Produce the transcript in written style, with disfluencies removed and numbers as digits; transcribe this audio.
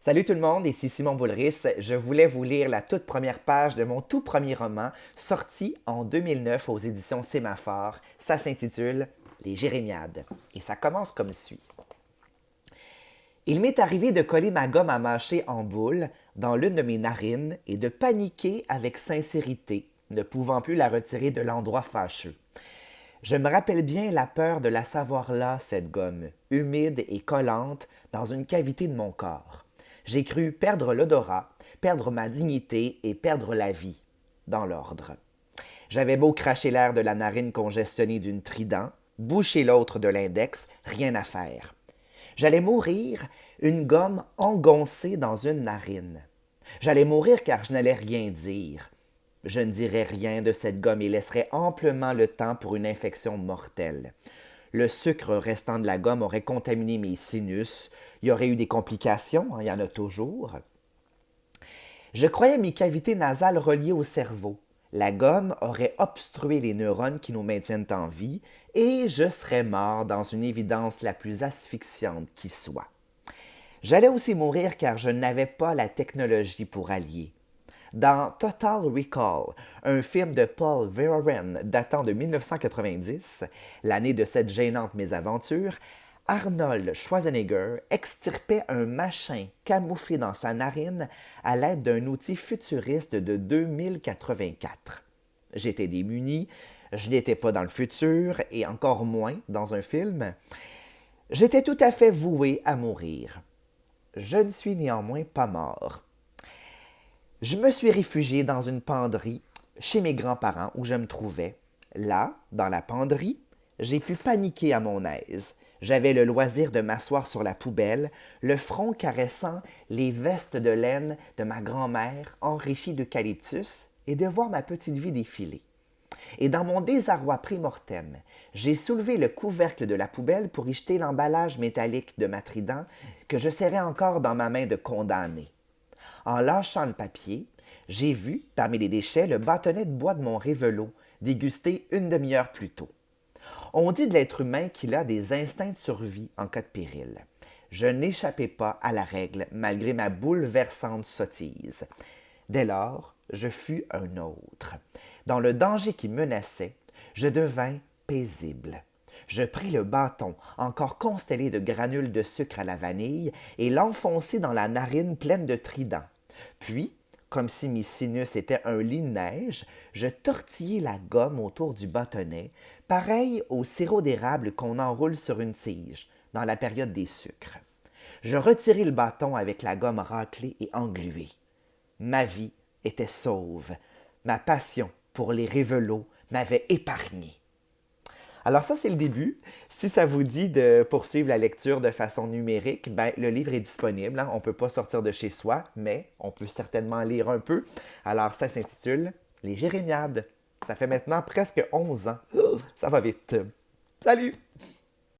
Salut tout le monde, ici Simon Boulris. Je voulais vous lire la toute première page de mon tout premier roman, sorti en 2009 aux éditions Sémaphore. Ça s'intitule Les Jérémiades. Et ça commence comme suit. Il m'est arrivé de coller ma gomme à mâcher en boule dans l'une de mes narines et de paniquer avec sincérité, ne pouvant plus la retirer de l'endroit fâcheux. Je me rappelle bien la peur de la savoir là, cette gomme, humide et collante, dans une cavité de mon corps. J'ai cru perdre l'odorat, perdre ma dignité et perdre la vie, dans l'ordre. J'avais beau cracher l'air de la narine congestionnée d'une trident, boucher l'autre de l'index, rien à faire. J'allais mourir, une gomme engoncée dans une narine. J'allais mourir car je n'allais rien dire. Je ne dirais rien de cette gomme et laisserais amplement le temps pour une infection mortelle. Le sucre restant de la gomme aurait contaminé mes sinus. Il y aurait eu des complications, il y en a toujours. Je croyais mes cavités nasales reliées au cerveau. La gomme aurait obstrué les neurones qui nous maintiennent en vie et je serais mort dans une évidence la plus asphyxiante qui soit. J'allais aussi mourir car je n'avais pas la technologie pour allier. Dans Total Recall, un film de Paul Verhoeven datant de 1990, l'année de cette gênante mésaventure, Arnold Schwarzenegger extirpait un machin camouflé dans sa narine à l'aide d'un outil futuriste de 2084. J'étais démuni, je n'étais pas dans le futur et encore moins dans un film. J'étais tout à fait voué à mourir. Je ne suis néanmoins pas mort. Je me suis réfugié dans une penderie chez mes grands-parents où je me trouvais. Là, dans la penderie, j'ai pu paniquer à mon aise. J'avais le loisir de m'asseoir sur la poubelle, le front caressant les vestes de laine de ma grand-mère enrichies d'eucalyptus et de voir ma petite vie défiler. Et dans mon désarroi prémortem, j'ai soulevé le couvercle de la poubelle pour y jeter l'emballage métallique de ma trident que je serrais encore dans ma main de condamné. En lâchant le papier, j'ai vu, parmi les déchets, le bâtonnet de bois de mon révelo, dégusté une demi-heure plus tôt. On dit de l'être humain qu'il a des instincts de survie en cas de péril. Je n'échappais pas à la règle, malgré ma bouleversante sottise. Dès lors, je fus un autre. Dans le danger qui menaçait, je devins paisible. Je pris le bâton, encore constellé de granules de sucre à la vanille, et l'enfonçai dans la narine pleine de tridents. Puis, comme si mes sinus étaient un lit de neige, je tortillai la gomme autour du bâtonnet, pareil au sirop d'érable qu'on enroule sur une tige, dans la période des sucres. Je retirai le bâton avec la gomme raclée et engluée. Ma vie était sauve. Ma passion pour les révelots m'avait épargné. Alors ça, c'est le début. Si ça vous dit de poursuivre la lecture de façon numérique, ben, le livre est disponible. On ne peut pas sortir de chez soi, mais on peut certainement lire un peu. Alors ça s'intitule Les Jérémiades. Ça fait maintenant presque 11 ans. Ça va vite. Salut!